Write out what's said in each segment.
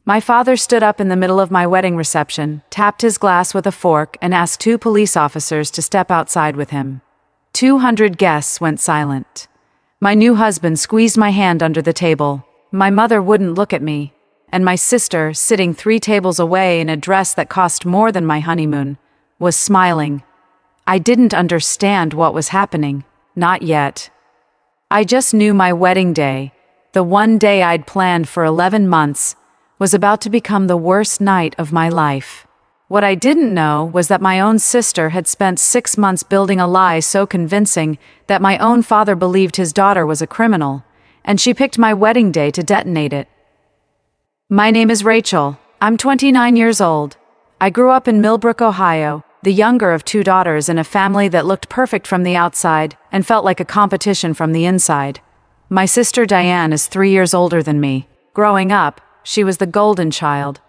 My father stood up in the middle of my wedding reception, tapped his glass with a fork, and asked 2 police officers to step outside with him. 200 guests went silent. My new husband squeezed my hand under the table. My mother wouldn't look at me, and my sister, sitting 3 tables away in a dress that cost more than my honeymoon, was smiling. I didn't understand what was happening. Not yet. I just knew my wedding day, the one day I'd planned for 11 months, was about to become the worst night of my life. What I didn't know was that my own sister had spent 6 months building a lie so convincing that my own father believed his daughter was a criminal, and she picked my wedding day to detonate it. My name is Rachel. I'm 29 years old. I grew up in Millbrook, Ohio, the younger of 2 daughters in a family that looked perfect from the outside and felt like a competition from the inside. My sister Diane is 3 years older than me. Growing up, she was the golden child.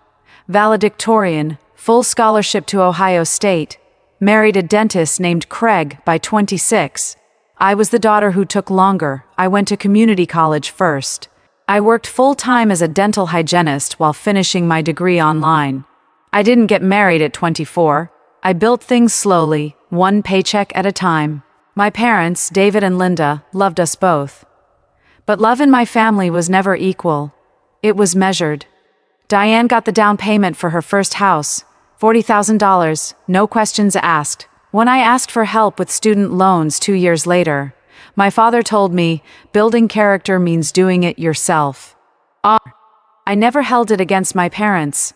Valedictorian, full scholarship to Ohio State, married a dentist named Craig by 26. I was the daughter who took longer. I went to community college first. I worked full-time as a dental hygienist while finishing my degree online. I didn't get married at 24. I built things slowly, one paycheck at a time. My parents, David and Linda, loved us both. But love in my family was never equal. It was measured. Diane got the down payment for her first house, $40,000, no questions asked. When I asked for help with student loans 2 years later, my father told me, building character means doing it yourself. I never held it against my parents.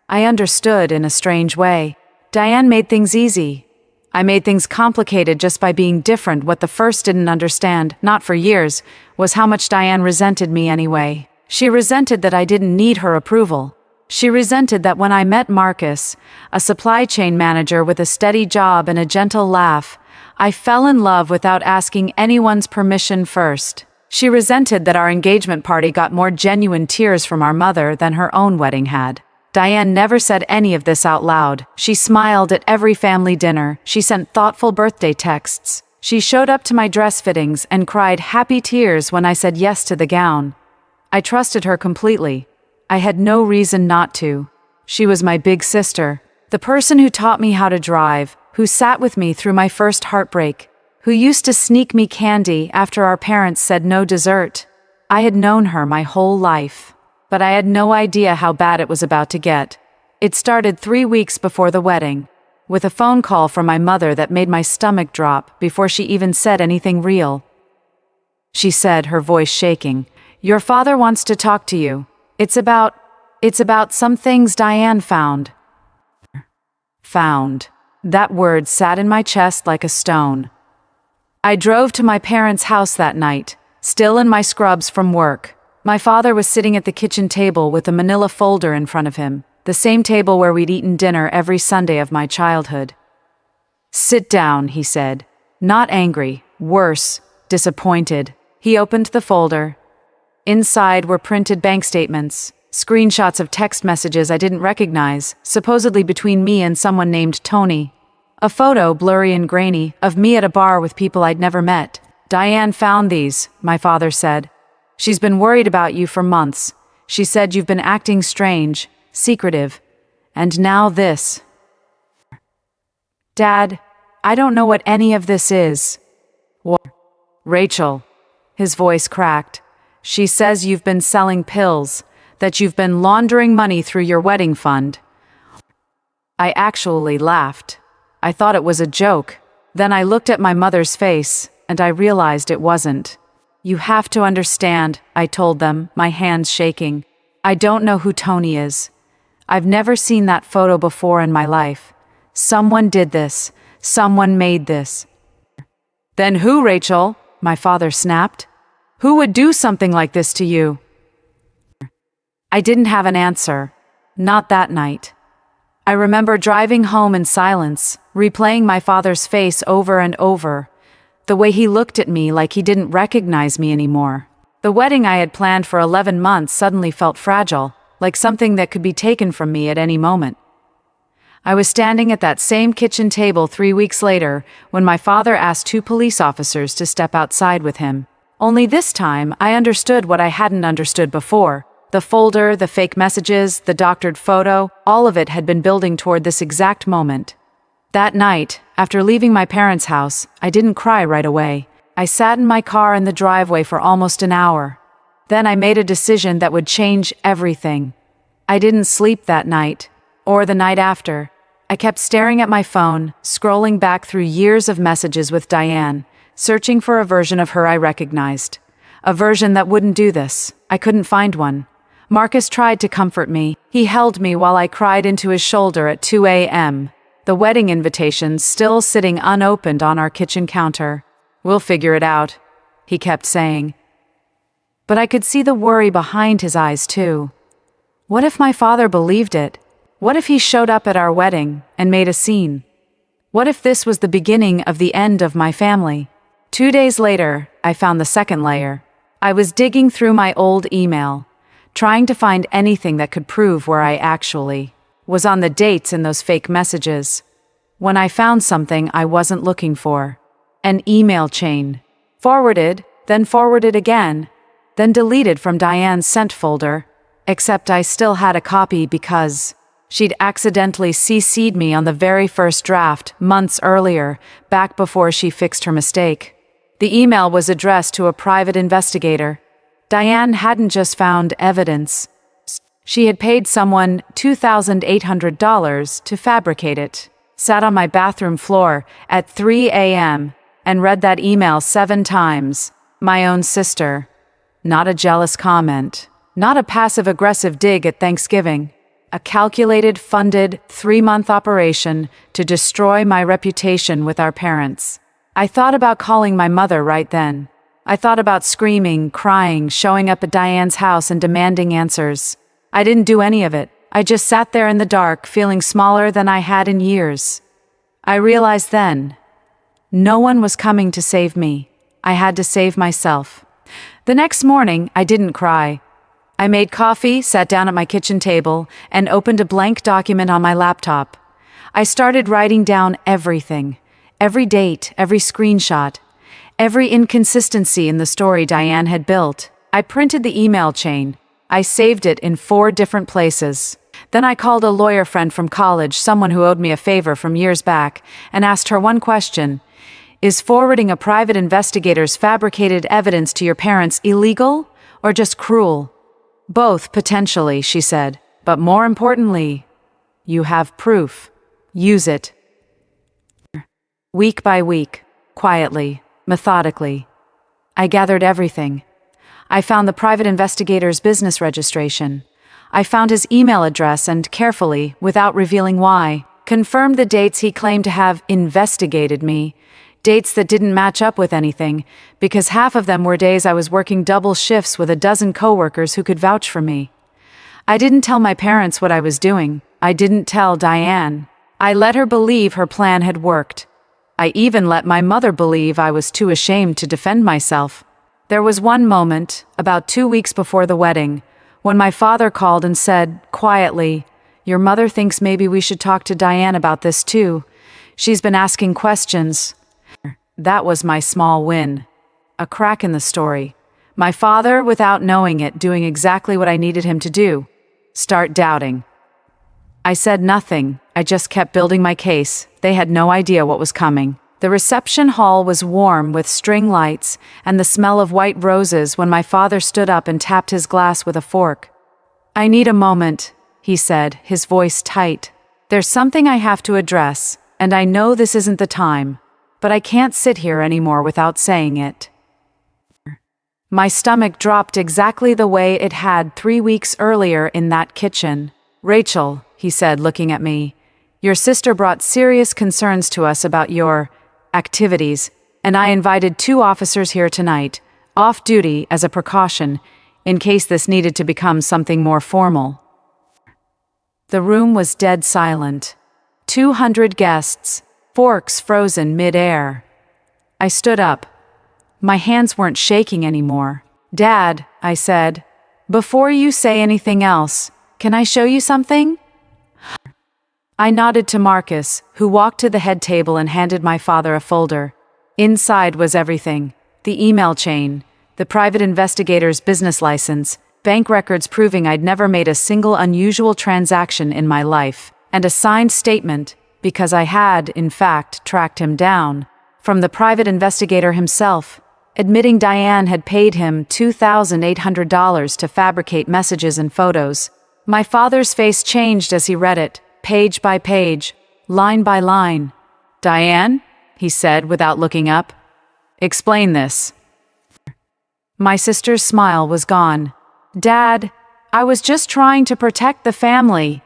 I understood in a strange way. Diane made things easy. I made things complicated just by being different. What the first didn't understand, not for years, was how much Diane resented me anyway. She resented that I didn't need her approval. She resented that when I met Marcus, a supply chain manager with a steady job and a gentle laugh, I fell in love without asking anyone's permission first. She resented that our engagement party got more genuine tears from our mother than her own wedding had. Diane never said any of this out loud. She smiled at every family dinner. She sent thoughtful birthday texts. She showed up to my dress fittings and cried happy tears when I said yes to the gown. I trusted her completely. I had no reason not to. She was my big sister, the person who taught me how to drive, who sat with me through my first heartbreak, who used to sneak me candy after our parents said no dessert. I had known her my whole life, but I had no idea how bad it was about to get. It started 3 weeks before the wedding, with a phone call from my mother that made my stomach drop before she even said anything real. She said, her voice shaking, "Your father wants to talk to you. It's about some things Diane found." Found. That word sat in my chest like a stone. I drove to my parents' house that night, still in my scrubs from work. My father was sitting at the kitchen table with a manila folder in front of him, the same table where we'd eaten dinner every Sunday of my childhood. "Sit down," he said. Not angry, worse, disappointed. He opened the folder. Inside were printed bank statements, screenshots of text messages I didn't recognize, supposedly between me and someone named Tony. A photo, blurry and grainy, of me at a bar with people I'd never met. "Diane found these," my father said. "She's been worried about you for months. She said you've been acting strange, secretive, and now this." "Dad, I don't know what any of this is." "What?" "Rachel." His voice cracked. "She says you've been selling pills, that you've been laundering money through your wedding fund." I actually laughed. I thought it was a joke. Then I looked at my mother's face, and I realized it wasn't. "You have to understand," I told them, my hands shaking. "I don't know who Tony is. I've never seen that photo before in my life. Someone did this. Someone made this." "Then who, Rachel?" my father snapped. "Who would do something like this to you?" I didn't have an answer. Not that night. I remember driving home in silence, replaying my father's face over and over, the way he looked at me like he didn't recognize me anymore. The wedding I had planned for 11 months suddenly felt fragile, like something that could be taken from me at any moment. I was standing at that same kitchen table 3 weeks later when my father asked 2 police officers to step outside with him. Only this time, I understood what I hadn't understood before. The folder, the fake messages, the doctored photo, all of it had been building toward this exact moment. That night, after leaving my parents' house, I didn't cry right away. I sat in my car in the driveway for almost an hour. Then I made a decision that would change everything. I didn't sleep that night, or the night after. I kept staring at my phone, scrolling back through years of messages with Diane, searching for a version of her I recognized. A version that wouldn't do this. I couldn't find one. Marcus tried to comfort me. He held me while I cried into his shoulder at 2 a.m., the wedding invitations still sitting unopened on our kitchen counter. "We'll figure it out," he kept saying. But I could see the worry behind his eyes, too. What if my father believed it? What if he showed up at our wedding and made a scene? What if this was the beginning of the end of my family? 2 days later, I found the second layer. I was digging through my old email, trying to find anything that could prove where I actually was on the dates in those fake messages. When I found something I wasn't looking for. An email chain. Forwarded, then forwarded again, then deleted from Diane's sent folder, except I still had a copy because she'd accidentally CC'd me on the very first draft months earlier, back before she fixed her mistake. The email was addressed to a private investigator. Diane hadn't just found evidence. She had paid someone $2,800 to fabricate it. Sat on my bathroom floor at 3 a.m. and read that email 7 times. My own sister. Not a jealous comment. Not a passive-aggressive dig at Thanksgiving. A calculated, funded, 3-month operation to destroy my reputation with our parents. I thought about calling my mother right then. I thought about screaming, crying, showing up at Diane's house and demanding answers. I didn't do any of it. I just sat there in the dark, feeling smaller than I had in years. I realized then, no one was coming to save me. I had to save myself. The next morning, I didn't cry. I made coffee, sat down at my kitchen table, and opened a blank document on my laptop. I started writing down everything. Every date, every screenshot, every inconsistency in the story Diane had built. I printed the email chain. I saved it in 4 different places. Then I called a lawyer friend from college, someone who owed me a favor from years back, and asked her one question. Is forwarding a private investigator's fabricated evidence to your parents illegal or just cruel? Both, potentially, she said. But more importantly, you have proof. Use it. Week by week, quietly, methodically, I gathered everything. I found the private investigator's business registration. I found his email address and carefully, without revealing why, confirmed the dates he claimed to have investigated me, dates that didn't match up with anything, because half of them were days I was working double shifts with a dozen coworkers who could vouch for me. I didn't tell my parents what I was doing. I didn't tell Diane. I let her believe her plan had worked. I even let my mother believe I was too ashamed to defend myself. There was one moment, about 2 weeks before the wedding, when my father called and said, quietly, "Your mother thinks maybe we should talk to Diane about this too. She's been asking questions." That was my small win. A crack in the story. My father, without knowing it, doing exactly what I needed him to do. Start doubting. I said nothing. I just kept building my case. They had no idea what was coming. The reception hall was warm with string lights and the smell of white roses when my father stood up and tapped his glass with a fork. "I need a moment," he said, his voice tight. "There's something I have to address, and I know this isn't the time, but I can't sit here anymore without saying it." My stomach dropped exactly the way it had 3 weeks earlier in that kitchen. "Rachel," he said, looking at me, "your sister brought serious concerns to us about your activities, and I invited 2 officers here tonight, off duty as a precaution, in case this needed to become something more formal." The room was dead silent. 200 guests, forks frozen mid-air. I stood up. My hands weren't shaking anymore. "Dad," I said, "before you say anything else, can I show you something?" I nodded to Marcus, who walked to the head table and handed my father a folder. Inside was everything. The email chain, the private investigator's business license, bank records proving I'd never made a single unusual transaction in my life, and a signed statement, because I had, in fact, tracked him down, from the private investigator himself, admitting Diane had paid him $2,800 to fabricate messages and photos. My father's face changed as he read it, page by page, line by line. "Diane?" he said without looking up. "Explain this." My sister's smile was gone. "Dad, I was just trying to protect the family."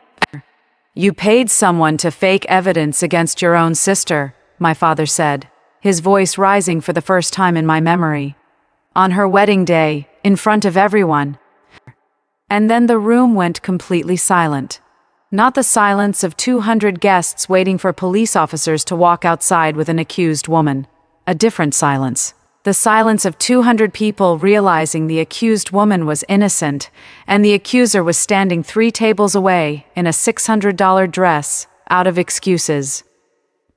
"You paid someone to fake evidence against your own sister," my father said, his voice rising for the first time in my memory. "On her wedding day, in front of everyone." And then the room went completely silent. Not the silence of 200 guests waiting for police officers to walk outside with an accused woman. A different silence. The silence of 200 people realizing the accused woman was innocent, and the accuser was standing 3 tables away in a $600 dress, out of excuses.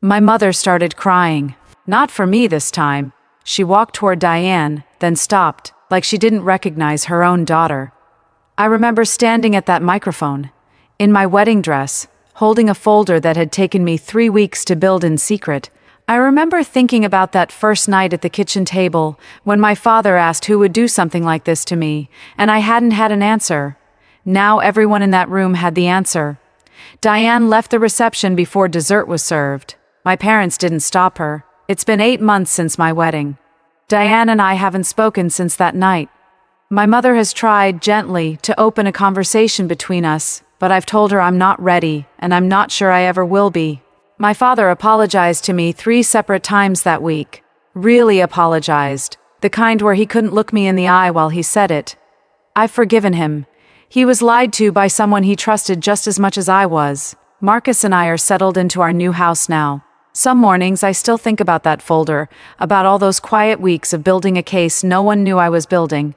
My mother started crying. Not for me this time. She walked toward Diane, then stopped, like she didn't recognize her own daughter. I remember standing at that microphone, in my wedding dress, holding a folder that had taken me 3 weeks to build in secret. I remember thinking about that first night at the kitchen table, when my father asked who would do something like this to me, and I hadn't had an answer. Now everyone in that room had the answer. Diane left the reception before dessert was served. My parents didn't stop her. It's been 8 months since my wedding. Diane and I haven't spoken since that night. My mother has tried, gently, to open a conversation between us, but I've told her I'm not ready, and I'm not sure I ever will be. My father apologized to me 3 separate times that week. Really apologized. The kind where he couldn't look me in the eye while he said it. I've forgiven him. He was lied to by someone he trusted just as much as I was. Marcus and I are settled into our new house now. Some mornings I still think about that folder, about all those quiet weeks of building a case no one knew I was building.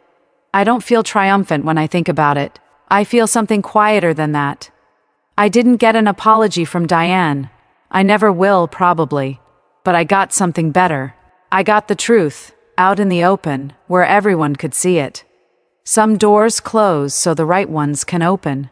I don't feel triumphant when I think about it. I feel something quieter than that. I didn't get an apology from Diane. I never will, probably. But I got something better. I got the truth, out in the open, where everyone could see it. Some doors close so the right ones can open.